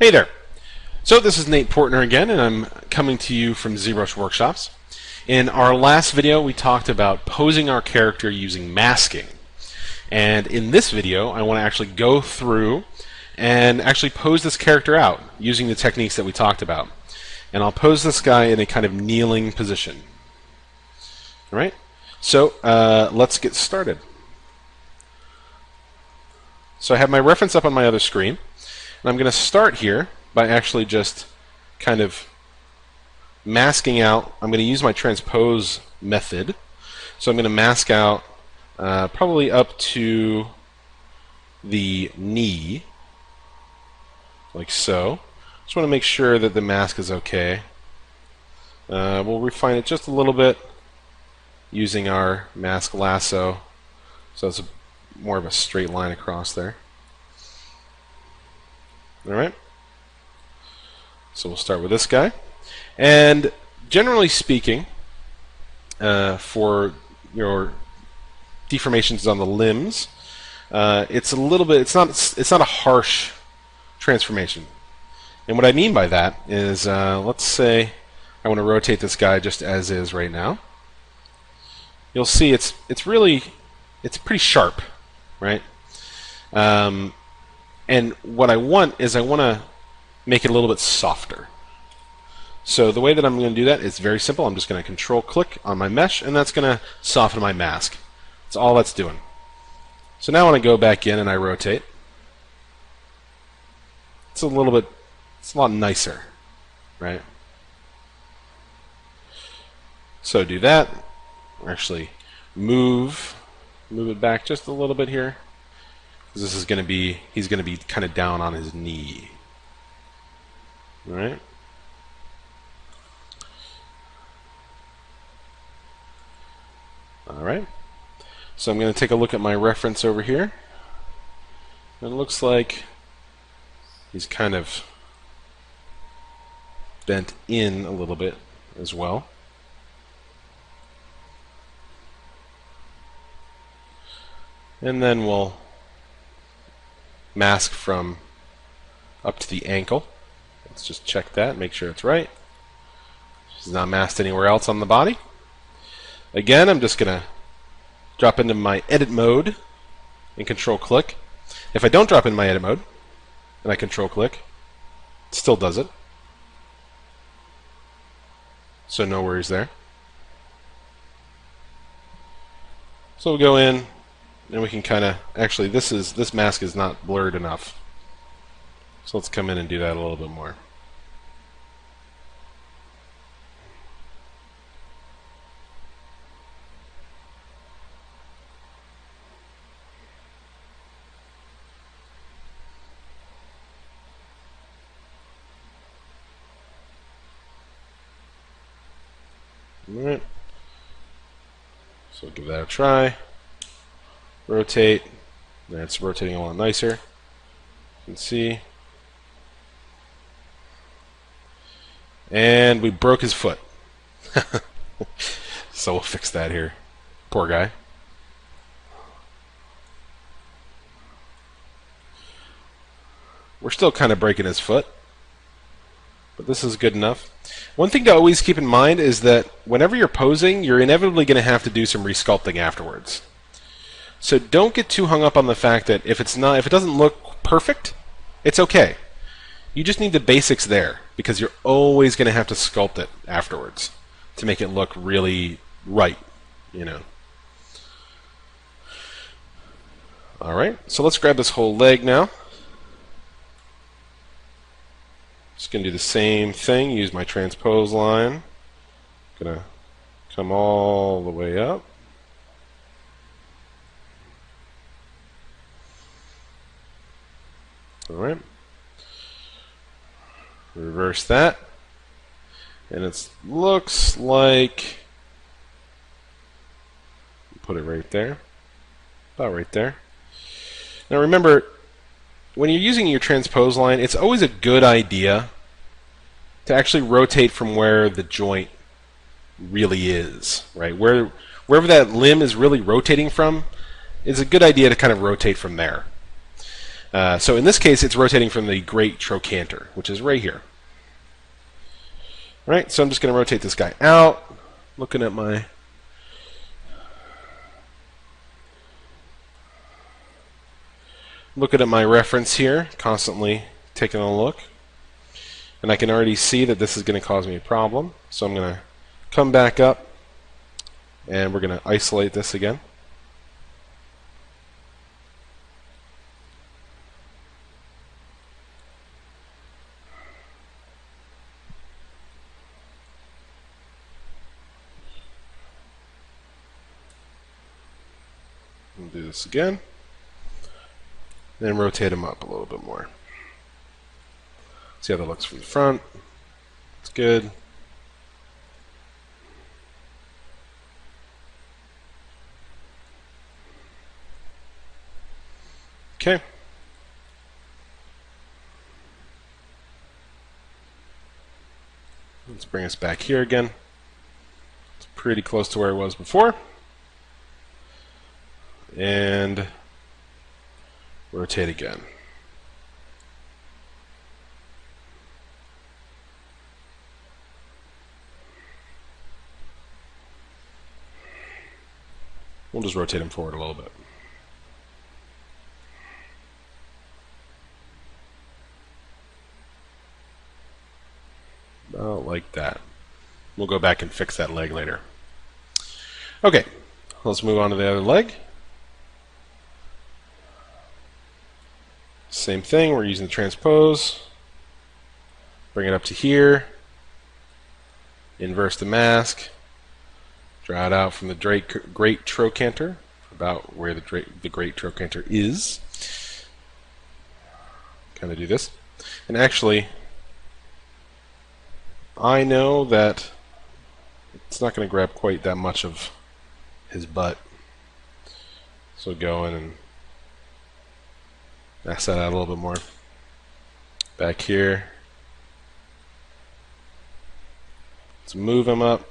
Hey there. So this is Nate Portner again, and I'm coming to you from ZBrush Workshops. In our last video, we talked about posing our character using masking. And in this video, I want to actually go through and actually pose this character out using the techniques that we talked about. And I'll pose this guy in a kind of kneeling position. All right? So let's get started. So I have my reference up on my other screen. And I'm going to start here by actually just kind of masking out. I'm going to use my transpose method. So I'm going to mask out probably up to the knee, like so. Just want to make sure that the mask is okay. We'll refine it just a little bit using our mask lasso. So it's more of a straight line across there. Alright, so we'll start with this guy. And generally speaking, for your deformations on the limbs, it's a little bit, it's not a harsh transformation. And what I mean by that is, let's say I want to rotate this guy just as is right now. You'll see it's pretty sharp, right? And what I want is I want to make it a little bit softer. So the way that I'm going to do that is very simple. I'm just going to control click on my mesh, and that's going to soften my mask. That's all that's doing. So now when I go back in and I rotate, it's a lot nicer, right? So do that. Actually move it back just a little bit here. This is going to be, he's going to be kind of down on his knee. All right. All right. So I'm going to take a look at my reference over here. And it looks like he's kind of bent in a little bit as well. And then we'll mask from up to the ankle. Let's just check that, make sure it's right. It's not masked anywhere else on the body. Again, I'm just going to drop into my edit mode and control click. If I don't drop in my edit mode and I control click, it still does it. So no worries there. So we'll go in and we can kind of, actually this mask is not blurred enough. So let's come in and do that a little bit more. Alright. So give that a try. Rotate. That's rotating a lot nicer. You can see. And we broke his foot. So we'll fix that here. Poor guy. We're still kind of breaking his foot, but this is good enough. One thing to always keep in mind is that whenever you're posing, you're inevitably going to have to do some resculpting afterwards. So don't get too hung up on the fact that if it doesn't look perfect, it's okay. You just need the basics there, because you're always going to have to sculpt it afterwards to make it look really right, you know. Alright, so let's grab this whole leg now. Just going to do the same thing, use my transpose line. Going to come all the way up. Alright. Reverse that. And it looks like, put it right there. About right there. Now remember, when you're using your transpose line, it's always a good idea to actually rotate from where the joint really is, right? Wherever that limb is really rotating from, it's a good idea to kind of rotate from there. So in this case, it's rotating from the great trochanter, which is right here. All right, so I'm just going to rotate this guy out, looking at my reference here, constantly taking a look. And I can already see that this is going to cause me a problem. So I'm going to come back up, and we're going to isolate this again. We'll do this again. Then rotate them up a little bit more. See how that looks from the front. It's good. Okay. Let's bring us back here again. It's pretty close to where it was before. And rotate again. We'll just rotate them forward a little bit. About like that. We'll go back and fix that leg later. Okay, let's move on to the other leg. Same thing, we're using the transpose. Bring it up to here. Inverse the mask. Draw it out from the great trochanter, about where the great trochanter is. Kind of do this. And actually, I know that it's not going to grab quite that much of his butt. So go in and mask that out a little bit more. Back here. Let's move him up.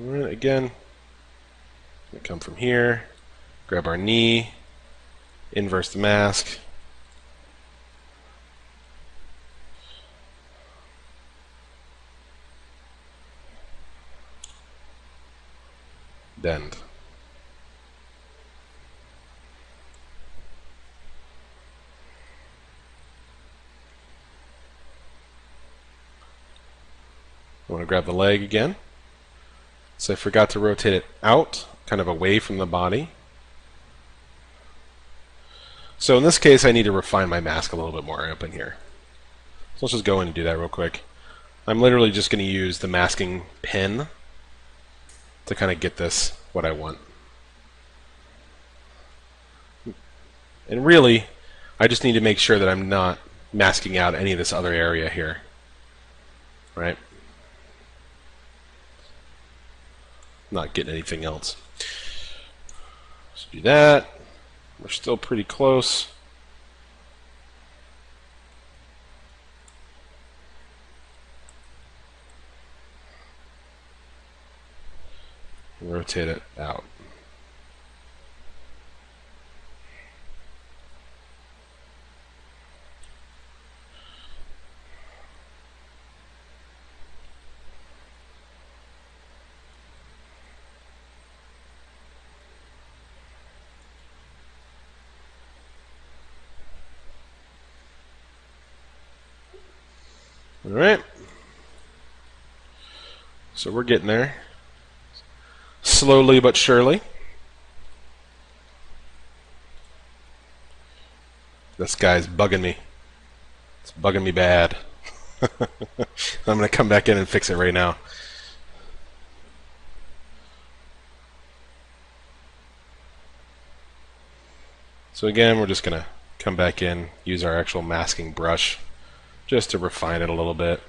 Alright, again, we come from here, grab our knee, inverse the mask. Bend. I want to grab the leg again. So I forgot to rotate it out, kind of away from the body. So in this case, I need to refine my mask a little bit more up in here. So let's just go in and do that real quick. I'm literally just going to use the masking pen to kind of get this what I want. And really, I just need to make sure that I'm not masking out any of this other area here. Right? Not getting anything else. So do that. We're still pretty close. Rotate it out. All right. So we're getting there. Slowly but surely. This guy's bugging me. It's bugging me bad. I'm going to come back in and fix it right now. So again, we're just going to come back in, use our actual masking brush just to refine it a little bit.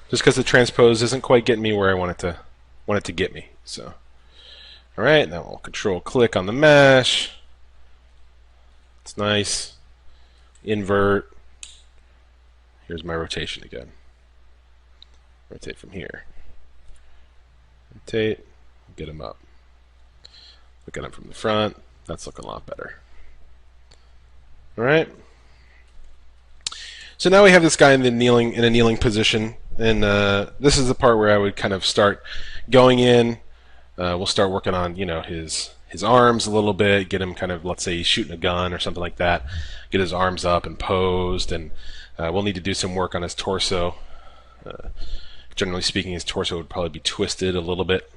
Just because the transpose isn't quite getting me where I want it to get me. So, all right, now we'll control click on the mesh. It's nice. Invert. Here's my rotation again. Rotate from here. rotate, get him up. Look at him from the front. That's looking a lot better. All right. So now we have this guy in a kneeling position, and this is the part where I would kind of start going in. We'll start working on his arms a little bit, get him kind of, let's say he's shooting a gun or something like that, get his arms up and posed, and we'll need to do some work on his torso. Generally speaking, his torso would probably be twisted a little bit,